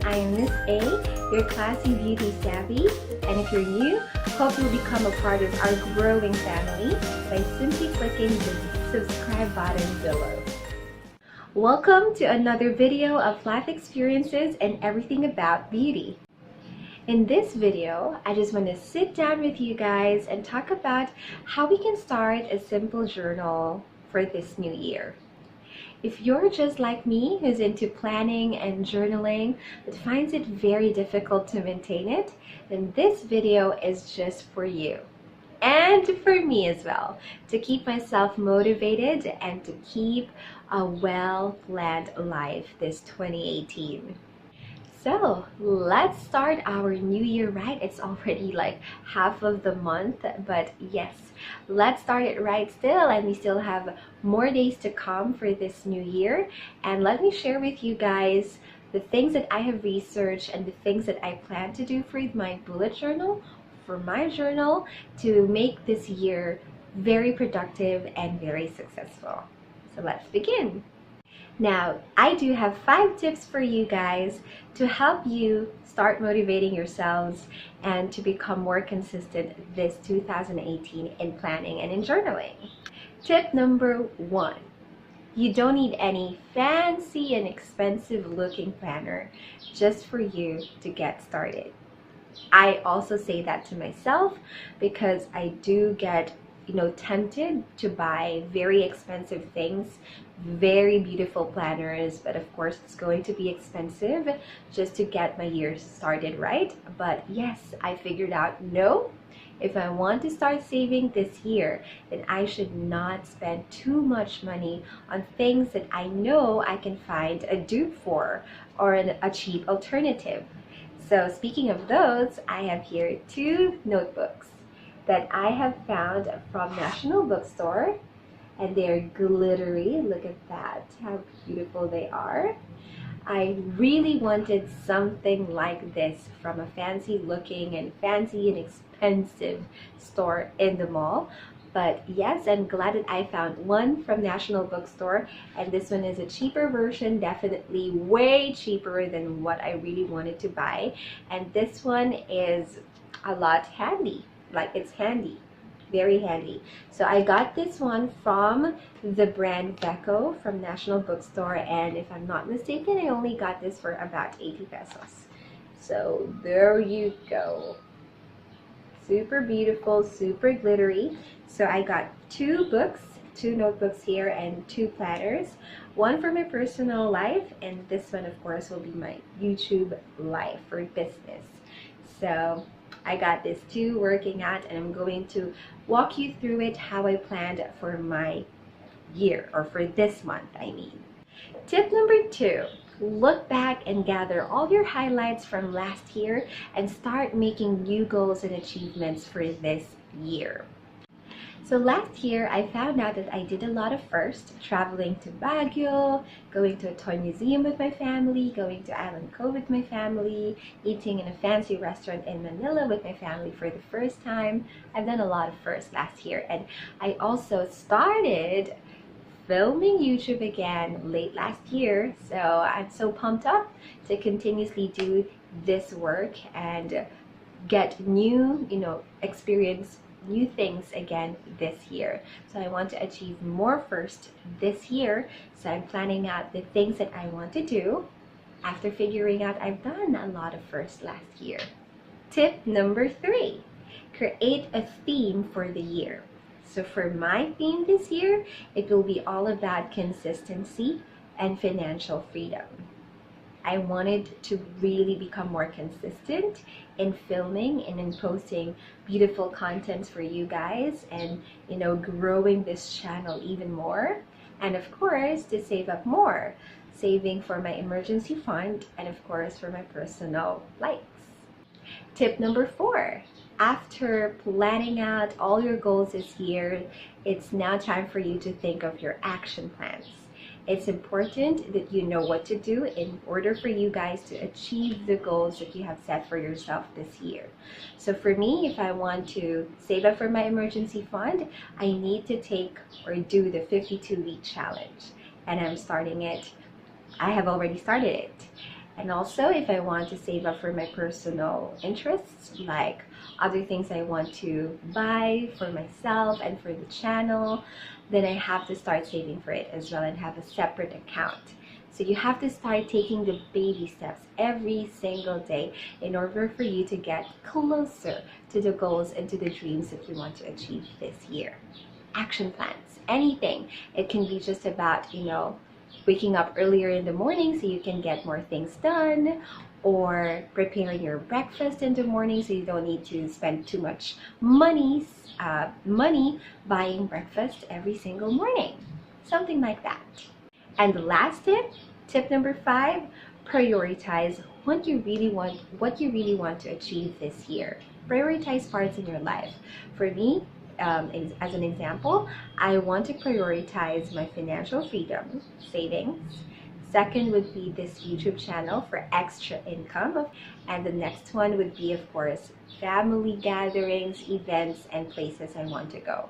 I am Miss A, your classy beauty savvy, and if you're new, hope you'll become a part of our growing family by simply clicking the subscribe button below. Welcome to another video of life experiences and everything about beauty. In this video, I just want to sit down with you guys and talk about how we can start a simple journal for this new year. If you're just like me, who's into planning and journaling but finds it very difficult to maintain it, then this video is just for you. And for me as well, to keep myself motivated and to keep a well-planned life this 2018. So let's start our new year right. It's already like half of the month, but yes, let's start it right still, and we still have more days to come for this new year. And let me share with you guys the things that I have researched and the things that I plan to do for my bullet journal, for my journal, to make this year very productive and very successful. So let's begin. Now, I do have 5 tips for you guys to help you start motivating yourselves and to become more consistent this 2018 in planning and in journaling. Tip number 1. You don't need any fancy and expensive looking planner just for you to get started. I also say that to myself because I do get tempted to buy very expensive things, very beautiful planners, but of course it's going to be expensive just to get my year started right. But yes, I figured out, no, if I want to start saving this year, then I should not spend too much money on things that I know I can find a dupe for or a cheap alternative. So speaking of those, I have here 2 notebooks that I have found from National Bookstore, and they're glittery. Look at that, how beautiful they are. I really wanted something like this from a fancy looking and fancy and expensive store in the mall. But yes, I'm glad that I found one from National Bookstore, and this one is a cheaper version, definitely way cheaper than what I really wanted to buy. And this one is a lot handy. Like, it's handy, very handy. So I got this one from the brand Veco from National Bookstore, and if I'm not mistaken, I only got this for about 80 pesos. So there you go. Super beautiful, super glittery. So I got 2 books, 2 notebooks here, and 2 planners. One for my personal life, and this one of course will be my YouTube life for business. So I got this 2 working at, and I'm going to walk you through it, how I planned for my year, or for this month I mean. Tip number 2. Look back and gather all your highlights from last year and start making new goals and achievements for this year. So last year, I found out that I did a lot of firsts, traveling to Baguio, going to a toy museum with my family, going to Island Cove with my family, eating in a fancy restaurant in Manila with my family for the first time. I've done a lot of firsts last year, and I also started filming YouTube again late last year. So I'm so pumped up to continuously do this work and get new, experience new things again this year. So I want to achieve more first this year. So I'm planning out the things that I want to do after figuring out I've done a lot of first last year. Tip number 3, create a theme for the year. So for my theme this year, it will be all about consistency and financial freedom. I wanted to really become more consistent in filming and in posting beautiful content for you guys, and growing this channel even more, and of course to save up more, saving for my emergency fund, and of course for my personal likes. Tip number 4. After planning out all your goals this year, it's now time for you to think of your action plans. It's important that you know what to do in order for you guys to achieve the goals that you have set for yourself this year. So for me, if I want to save up for my emergency fund, I need to take or do the 52-week challenge. And I'm starting it. I have already started it. And also, if I want to save up for my personal interests, like other things I want to buy for myself and for the channel, then I have to start saving for it as well and have a separate account. So you have to start taking the baby steps every single day in order for you to get closer to the goals and to the dreams that you want to achieve this year. Action plans, anything. It can be just about, waking up earlier in the morning so you can get more things done, or preparing your breakfast in the morning so you don't need to spend too much money buying breakfast every single morning. Something like that. And the last tip number 5, prioritize what you really want to achieve this year. Prioritize parts in your life. For me, as an example, I want to prioritize my financial freedom, savings. Second would be this YouTube channel for extra income. And the next one would be, of course, family gatherings, events, and places I want to go.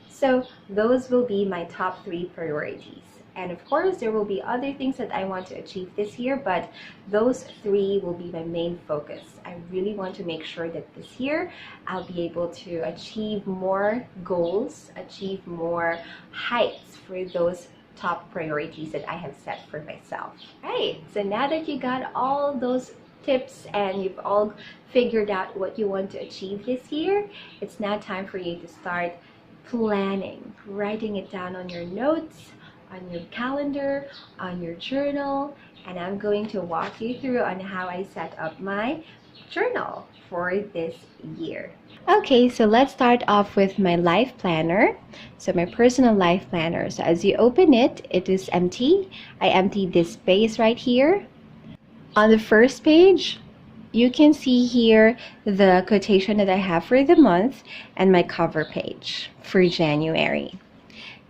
So those will be my top 3 priorities. And of course, there will be other things that I want to achieve this year, but those 3 will be my main focus. I really want to make sure that this year I'll be able to achieve more goals, achieve more heights for those top priorities that I have set for myself. Right, so now that you got all those tips and you've all figured out what you want to achieve this year, it's now time for you to start planning, writing it down on your notes, on your calendar, on your journal, and I'm going to walk you through on how I set up my journal for this year. Okay, so let's start off with my life planner. So my personal life planner. So as you open it, it is empty. I emptied this space right here. On the first page, you can see here the quotation that I have for the month and my cover page for January.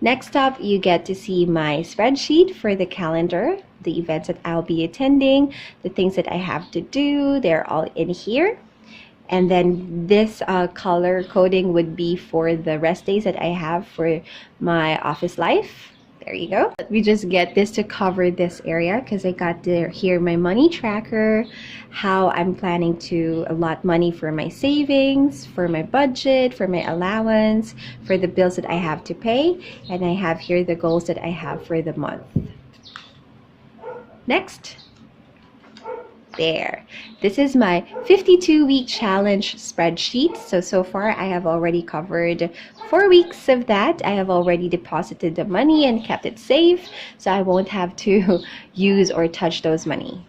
Next up, you get to see my spreadsheet for the calendar, the events that I'll be attending, the things that I have to do, they're all in here. And then this color coding would be for the rest days that I have for my office life. There you go. We just get this to cover this area because I got here my money tracker, how I'm planning to allot money for my savings, for my budget, for my allowance, for the bills that I have to pay, and I have here the goals that I have for the month. Next. There. This is my 52-week challenge spreadsheet. So far I have already covered 4 weeks of that. I have already deposited the money and kept it safe, so I won't have to use or touch those money.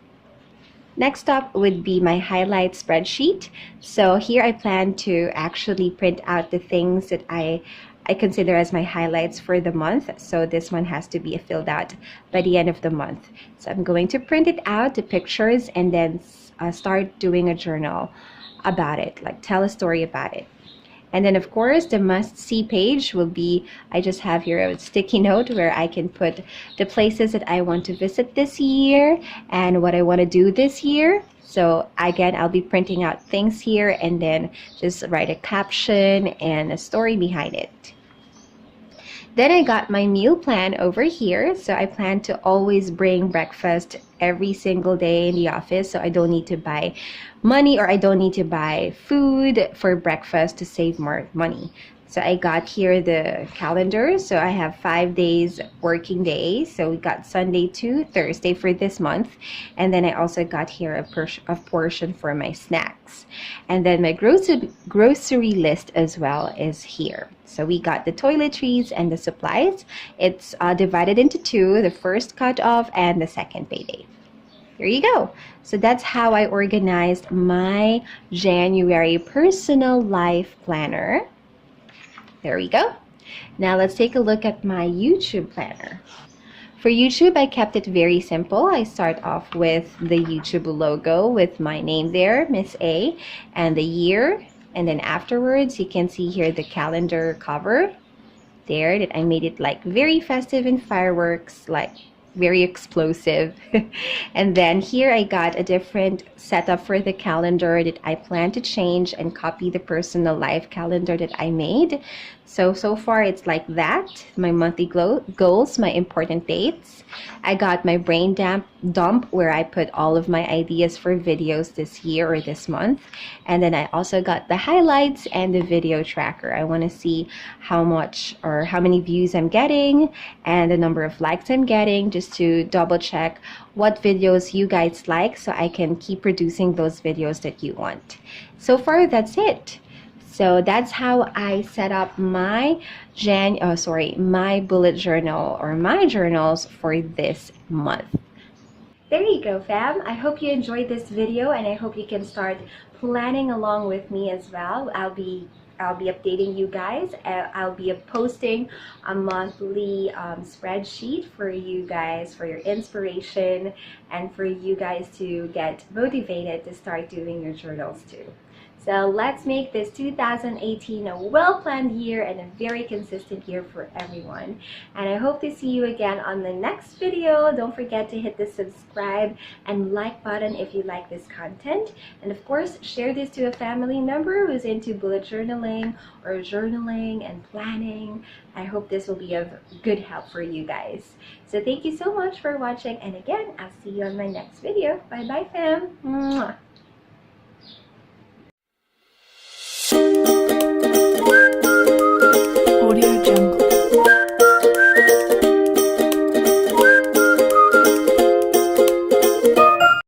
Next up would be my highlight spreadsheet. So here I plan to actually print out the things that I consider as my highlights for the month. So this one has to be filled out by the end of the month. So I'm going to print it out, the pictures, and then start doing a journal about it, like tell a story about it. And then of course the must-see page will be, I just have here a sticky note where I can put the places that I want to visit this year and what I want to do this year. So again, I'll be printing out things here and then just write a caption and a story behind it. Then I got my meal plan over here. So I plan to always bring breakfast every single day in the office. So I don't need to buy money or I don't need to buy food for breakfast to save more money. So I got here the calendar. So I have 5 days working days. So we got Sunday to Thursday for this month. And then I also got here a portion for my snacks. And then my grocery list as well is here. So we got the toiletries and the supplies. It's divided into 2, the first cutoff and the second payday. There you go. So that's how I organized my January personal life planner. There we go. Now let's take a look at my YouTube planner. For YouTube, I kept it very simple. I start off with the YouTube logo with my name there, Miss A, and the year. And then afterwards, you can see here the calendar cover there that I made it like very festive and fireworks, like very explosive. And then here I got a different setup for the calendar that I plan to change and copy the personal life calendar that I made. So far it's like that. My monthly goals, my important dates. I got my brain dump where I put all of my ideas for videos this year or this month. And then I also got the highlights and the video tracker. I want to see how much or how many views I'm getting and the number of likes I'm getting, just to double check what videos you guys like so I can keep producing those videos that you want. So far, that's it. So that's how I set up my my bullet journal or my journals for this month. There you go, fam. I hope you enjoyed this video and I hope you can start planning along with me as well. I'll be updating you guys. I'll be posting a monthly spreadsheet for you guys, for your inspiration and for you guys to get motivated to start doing your journals too. So let's make this 2018 a well-planned year and a very consistent year for everyone. And I hope to see you again on the next video. Don't forget to hit the subscribe and like button if you like this content. And of course, share this to a family member who's into bullet journaling or journaling and planning. I hope this will be of good help for you guys. So thank you so much for watching. And again, I'll see you on my next video. Bye-bye, fam. Mwah.